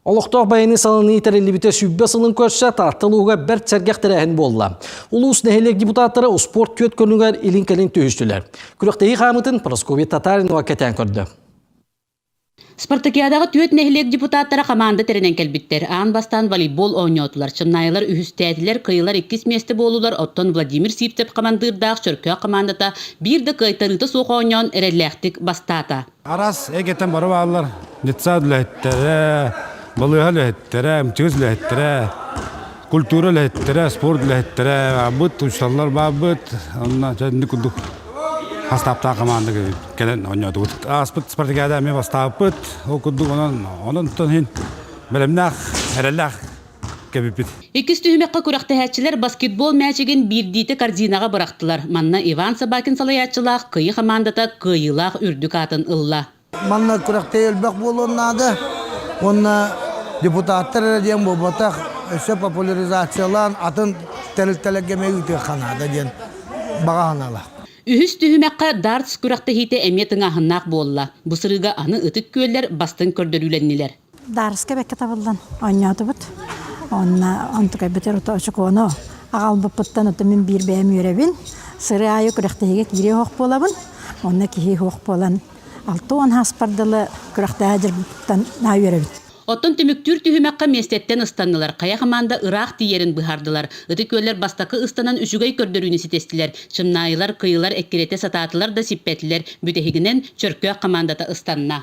Олықтақ байыны салыны итерелі сүббе сылын көрсе тартылуға бір цәргәқ тәрәхін болла. Улус нәхелек депутаттары спорт көт көрінігер илін кәлін түйістілер. Күріқтегі қамытын Прасковья Татаринова кәтен көрді. Спартакиадағы түйет нәхелек депутаттары команда теренен келбиттер. Аан бастан волейбол ойнотулар. Чымнайылар үхістәділер, кыйылар 2 месті болулар. Оттон Владимир Сиптеп командырдағы шөркө командата бірді кайтарыты соқ ойнон әрелләқтік бастата. Арас егеттен бары бағылар. Нетсад ләттері, балыға ләттері, мүтігіз ләттері, культура ләттері, спорт ләттері, абыт, ұшалар бабыт, онына жәдінді күлдік. Hastapta команда келен ойнады. Аспыт спартакиада мен бастапыт, окудук онон тонин белемнах, әреллах кебипит. Икис түймекқа көрәқті әтчілер баскетбол мәчігін бірдейті кардинаға бұрақтылар. Манна Иван Собакин салаятчылақ кыйы командата кыйылақ үрдік атын ылла. Манна көрәқті елбәк болуынады. Онна депутаттар ден болбатақ өсі популяризациялан атын тәлік-тәлікеме үйті қанады ден баға қанала. Үхіс түймекқа дартс көрәқті хейте әмет ыңағыннақ болла. Бұсырыға аны ұтық көйлер бастың көрдірүленнелер. Дарысқа бәкке табылдан ойнады бұд. Онтықай бітер ұта ұшық оны. Ағал бұппыттан ұты мен бір бәйім өребін. Сыры айы көрәқті хеге кире хоқ болабын. Онна кихи хоқ болан. Алты он хаспардылы көрәқті әдір бұппыттан на өребін. Оттон түміктүр түймекқа местеттен ыстаннылар. Қая қаманда Ирақ тиерін бұхардылар. Үті көлер бастақы ыстанан үшігай көрдірүүні сетестілер. Шымнайылар, кыйылар, әккерете сататылар да сиппетілер. Бүтехігінен чөркө қамандата ыстанна.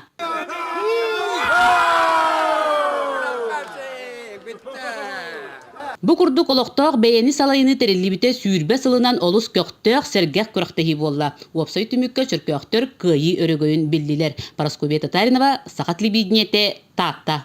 Бұ күрдік олықтақ бәйені салайыны терелібіте сүйірбе сылынан олыс көқтөк сәргәк көріқтігі болла. Уапсай түмікке чөркөқтір күйі өрігөйін білділер. Прасковья Татаринова, Сақат Лебединете, Татта.